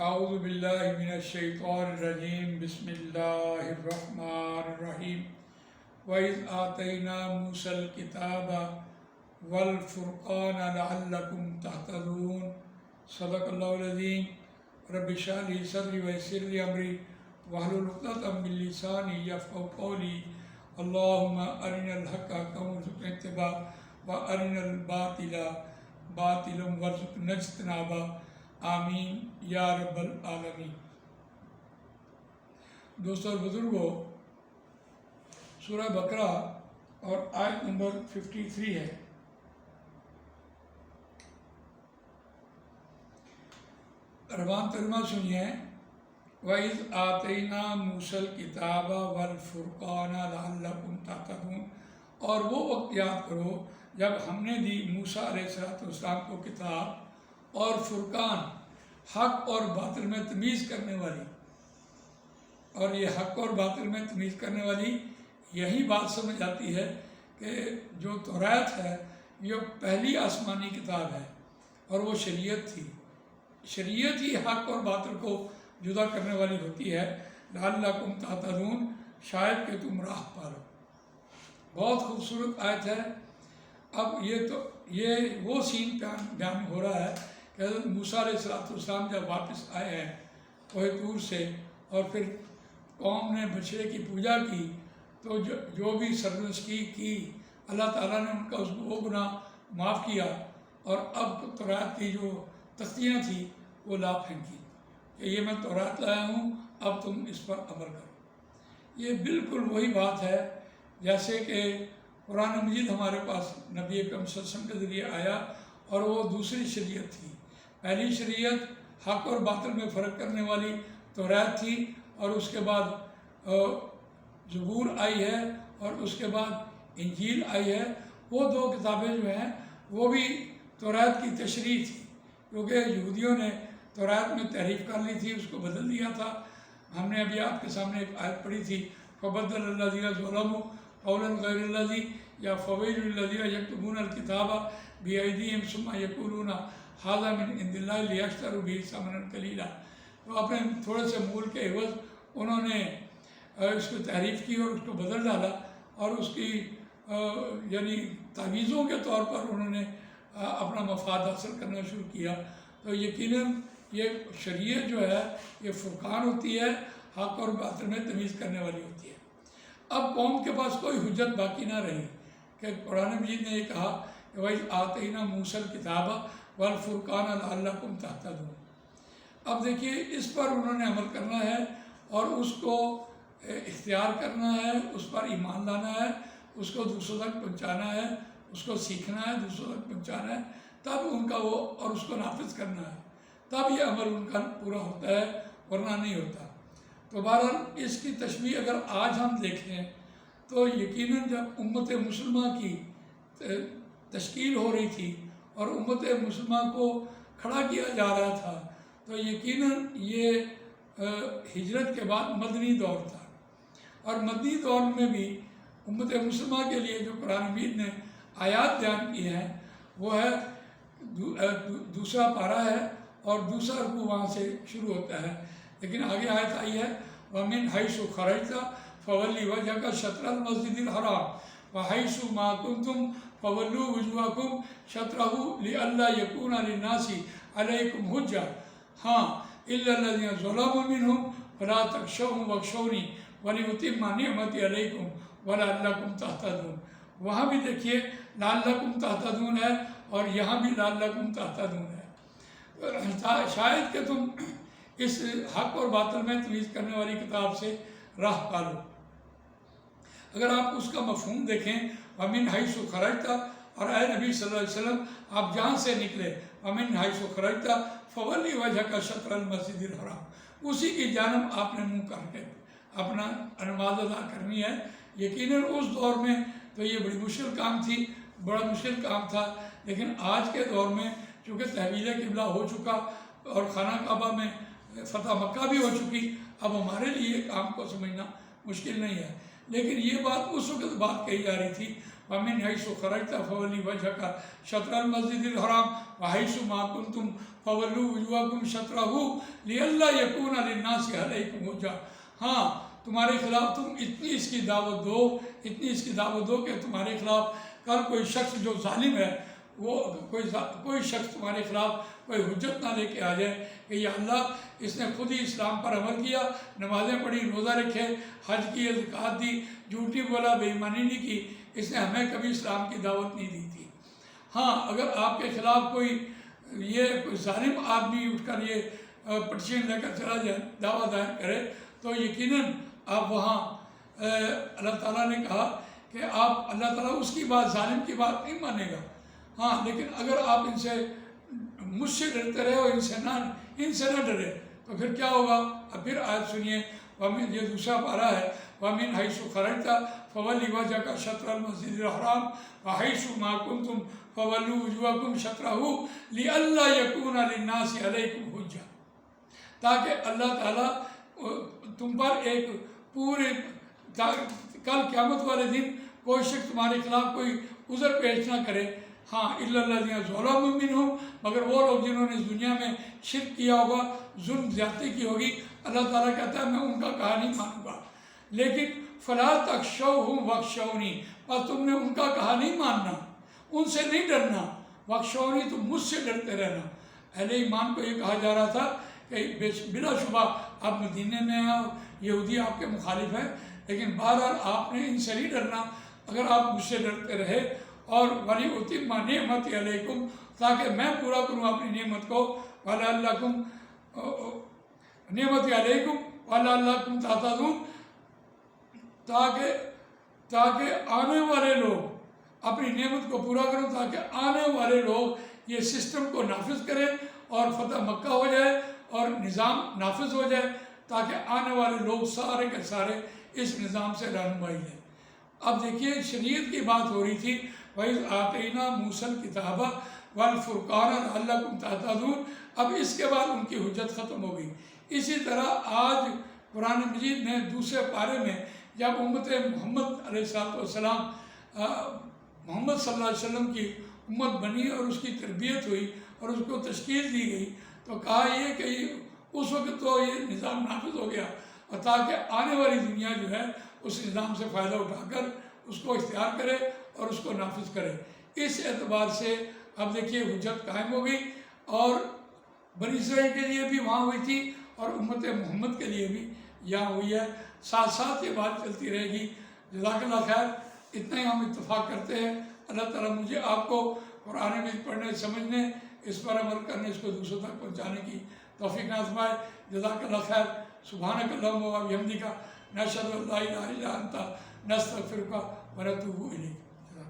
اعوذ باللہ من الشیطان الرجیم بسم اللہ الرحمن الرحیم وَإِذْ آتَيْنَا مُوسَى الْكِتَابَ وَالْفُرْقَانَ لَعَلَّكُمْ تَهْتَدُونَ صدق اللہ العظیم رب اشرح لي صدری ويسر لي أمري واحلل عقدۃ من لسانی یفقهوا قولی اللهم أرنا الحق حقا وارزقنا اتباعه وأرنا الباطل باطلا وارزقنا اجتنابه آمین یا رب العالمین۔ دوستو اور بزرگوں، سورہ بقرہ اور آیت نمبر 53 ہے۔ ربان ترجمہ سنیے، وَإِذْ آتَيْنَا مُوسَى الْكِتَابَ وَالْفُرْقَانَ لَعَلَّكُمْ تَهْتَدُونَ، اور وہ وقت یاد کرو جب ہم نے دی موسیٰ علیہ السلام کو کتاب اور فرقان، حق اور باطل میں تمیز کرنے والی۔ اور یہ حق اور باطل میں تمیز کرنے والی یہی بات سمجھ آتی ہے کہ جو توریت ہے یہ پہلی آسمانی کتاب ہے اور وہ شریعت تھی۔ شریعت ہی حق اور باطل کو جدا کرنے والی ہوتی ہے۔ لعلکم تہتدون، شاید کہ تم راہ پالو۔ بہت خوبصورت آیت ہے۔ اب یہ وہ سین بیان ہو رہا ہے کہ حضرت موسیٰ علیہ السلام جب واپس آئے ہیں کوہ طور سے، اور پھر قوم نے بچڑے کی پوجا کی، تو جو بھی سرزنشی کی اللہ تعالیٰ نے ان کا وہ گناہ معاف کیا، اور اب توریت کی جو تختیاں تھیں وہ لا پھینکی کہ یہ میں توریت لایا ہوں، اب تم اس پر عمل کرو۔ یہ بالکل وہی بات ہے جیسے کہ قرآن مجید ہمارے پاس نبی اکرم صلی اللہ علیہ وسلم کے ذریعے آیا، اور وہ دوسری شریعت تھی۔ پہلی شریعت حق اور باطل میں فرق کرنے والی توریت تھی، اور اس کے بعد زبور آئی ہے، اور اس کے بعد انجیل آئی ہے۔ وہ دو کتابیں جو ہیں وہ بھی توریت کی تشریح تھی، کیونکہ یہودیوں نے توریت میں تحریف کر لی تھی، اس کو بدل دیا تھا۔ ہم نے ابھی آپ کے سامنے ایک آیت پڑھی تھی، فَبَدَّلَ الَّذِينَ ظَلَمُوا قَوْلًا غَيْرَ الَّذِي یا فَوَيْلٌ لِلَّذِينَ يَكْتُبُونَ الْكِتَابَ بِأَيْدِيهِمْ ثُمَّ يَقُولُونَ هَذَا مِنْ عِنْدِ اللَّهِ لِيَشْتَرُوا بِهِ ثَمَنًا قَلِيلًا۔ تو اپنے تھوڑے سے مول کے عوض انہوں نے اس کو تحریف کی اور اس کو بدل ڈالا، اور اس کی یعنی تعویذوں کے طور پر انہوں نے اپنا مفاد حاصل کرنا شروع کیا۔ تو یقیناً یہ شریعت جو ہے یہ فرقان ہوتی ہے، حق اور باطل میں تمیز کرنے والی ہوتی ہے۔ اب قوم کے پاس کوئی حجت باقی نہ رہی کہ قرآن مجید نے یہ کہا کہ وَإِذْ آتَيْنَا مُوسَى الْكِتَابَ وَالْفُرْقَانَ لَعَلَّكُمْ تَهْتَدُونَ۔ اب دیکھیے اس پر انہوں نے عمل کرنا ہے، اور اس کو اختیار کرنا ہے، اس پر ایمان لانا ہے، اس کو دوسروں تک پہنچانا ہے، اس کو سیکھنا ہے، دوسروں تک پہنچانا ہے، تب ان کا وہ اور اس کو نافذ کرنا ہے، تب یہ عمل ان کا پورا ہوتا ہے، ورنہ نہیں ہوتا۔ تو بہرحال اس کی تشبیہ اگر آج ہم دیکھیں تو یقیناً جب امت مسلمہ کی تشکیل ہو رہی تھی اور امت مسلمہ کو کھڑا کیا جا رہا تھا، تو یقیناً یہ ہجرت کے بعد مدنی دور تھا، اور مدنی دور میں بھی امت مسلمہ کے لیے جو قرآن مجید نے آیات بیان کی ہیں وہ ہے دوسرا پارہ ہے، اور دوسرا رکوع وہاں سے شروع ہوتا ہے۔ لیکن آگے آیت آئی ہے وَمِنْ حَيْثُ خَرَجْتَ فَوَلِّ وَجْهَكَ شَطْرَ الْمَسْجِدِ الْحَرَامِ وَحَيْثُ مَا كُنْتُمْ فَوَلُّوا وُجُوهَكُمْ شَطْرَهُ لِئَلَّا يَكُونَ لِلنَّاسِ عَلَيْكُمْ حُجَّةٌ ہاں إِلَّا الَّذِينَ ظَلَمُوا مِنْهُمْ فَلَا تَخْشَوْهُمْ وَاخْشَوْنِي وَلِأُتِمَّ نِعْمَتِي عَلَيْكُمْ وَلَعَلَّكُمْ تَهْتَدُونَ۔ وہاں بھی دیکھیے لَعَلَّكُمْ تَهْتَدُونَ ہے، اور یہاں بھی لَعَلَّكُمْ تَهْتَدُونَ ہے۔ شاید کہ تم اس حق اور باطل میں تمیز کرنے والی کتاب سے راہ پالو۔ اگر آپ اس کا مفہوم دیکھیں، وَمِنْ حَيْثُ خَرَجْتَ، اور اے نبی صلی اللہ علیہ وسلم آپ جہاں سے نکلے، وَمِنْ حَيْثُ خَرَجْتَ فَوَلِّ وَجْهَكَ شَطْرَ الْمَسْجِدِ الْحَرَامِ، اسی کی جانب آپ نے منہ کر کے اپنا نماز ادا کرنی ہے۔ یقیناً اس دور میں تو یہ بڑی مشکل کام تھی، بڑا مشکل کام تھا، لیکن آج کے دور میں چونکہ تحویل قبلہ ہو چکا اور خانہ کعبہ میں فتح مکہ بھی ہو چکی، اب ہمارے لیے کام کو سمجھنا مشکل نہیں ہے۔ لیکن یہ بات اس وقت بات کہی جا رہی تھی ومن حیث خرجت فولی وجهک شطر المسجد الحرام وحیث ما کنتم فولوا وجوہکم شطرہ لئلا یکون للناس علیکم حجہ۔ ہاں تمہارے خلاف تم اتنی اس کی دعوت دو کہ تمہارے خلاف کل کوئی شخص جو ظالم ہے وہ کوئی شخص تمہارے خلاف کوئی حجت نہ لے کے آ جائے کہ یا اللہ اس نے خود ہی اسلام پر عمل کیا، نمازیں پڑھی، روزہ رکھے، حج کی، زکوٰۃ دی، جھوٹی بولا، بے ایمانی نہیں کی، اس نے ہمیں کبھی اسلام کی دعوت نہیں دی تھی۔ ہاں اگر آپ کے خلاف کوئی ظالم آدمی اٹھ کر یہ پٹیشن لے کر چلا جائے، دعویٰ دائر کرے، تو یقیناً آپ وہاں اللہ تعالیٰ نے کہا کہ آپ اللہ تعالیٰ اس کی بات، ظالم کی بات نہیں مانے گا۔ ہاں لیکن اگر آپ ان سے مجھ سے ڈرتے رہے اور ان سے نہ ڈرے تو پھر کیا ہوگا؟ اب پھر آیت سنیے، یہ دوسرا پارہ ہے، وَمِنْ حَيْثُ خَرَجْتَ فَوَلِّ وَجْهَكَ شَطْرَ الْمَسْجِدِ الْحَرَامِ وَحَيْثُ مَا كُنْتُمْ فَوَلُّوا وُجُوهَكُمْ شَطْرَهُ لِئَلَّا يَكُونَ لِلنَّاسِ عَلَيْكُمْ حُجَّةٌ، تاکہ اللہ تعالیٰ تم پر ایک پورے کل قیامت والے دن کوئی شخص تمہارے خلاف کوئی عذر پیش نہ کرے۔ ہاں الا الذین ظلموا منہم، مگر وہ لوگ جنہوں نے اس دنیا میں شرک کیا ہوگا، ظلم زیادتی کی ہوگی، اللہ تعالیٰ کہتا ہے میں ان کا کہا نہیں مانوں گا۔ لیکن فلا تخشوہم واخشونی، بس تم نے ان کا کہا نہیں ماننا، ان سے نہیں ڈرنا، واخشونی تم مجھ سے ڈرتے رہنا۔ اہل ایمان کو یہ کہا جا رہا تھا کہ بلا شبہ آپ مدینے میں ہیں اور یہودی آپ کے مخالف ہیں، لیکن بہرحال آپ نے ان سے نہیں ڈرنا۔ اگر آپ مجھ سے ڈرتے رہے اور وَلِأُتِمَّ نِعْمَتِي عَلَيْكُمْ، تاکہ میں پورا کروں اپنی نعمت کو، وَلَعَلَّكُمْ نِعْمَتِي عَلَيْكُمْ وَلَعَلَّكُمْ تَهْتَدُونَ، تاکہ آنے والے لوگ اپنی نعمت کو پورا کروں، تاکہ آنے والے لوگ یہ سسٹم کو نافذ کریں اور فتح مکہ ہو جائے اور نظام نافذ ہو جائے، تاکہ آنے والے لوگ سارے کے سارے اس نظام سے رہنمائی لیں۔ اب دیکھیے شریعت کی بات ہو رہی تھی، وَإِذْ آتَيْنَا مُوسَى الْكِتَابَ وَالْفُرْقَانَ لَعَلَّكُمْ تَهْتَدُونَ، اب اس کے بعد ان کی حجت ختم ہو گئی۔ اسی طرح آج قرآن مجید نے دوسرے پارے میں جب امت محمد علیہ السلام محمد صلی اللہ علیہ وسلم کی امت بنی اور اس کی تربیت ہوئی اور اس کو تشکیل دی گئی، تو کہا یہ کہ اس وقت تو یہ نظام نافذ ہو گیا، اور تاکہ آنے والی دنیا جو ہے اس نظام سے فائدہ اٹھا کر اس کو اختیار کرے اور اس کو نافذ کرے۔ اس اعتبار سے اب دیکھیے حجت قائم ہو گئی، اور بنی اسرائیل کے لیے بھی وہاں ہوئی تھی اور امت محمد کے لیے بھی یہاں ہوئی ہے، ساتھ ساتھ یہ بات چلتی رہے گی۔ جزاک اللہ خیر، اتنا ہی ہم اتفاق کرتے ہیں۔ اللہ تعالیٰ مجھے آپ کو قرآن مجید پڑھنے، سمجھنے، اس پر عمل کرنے، اس کو دوسروں تک پہنچانے کی توفیق نازمائے۔ جزاک اللہ خیر۔ سبحانک اللہم و بحمدک، نشہد ان لا الہ الا انت، نستغفرک ونتوب الیک۔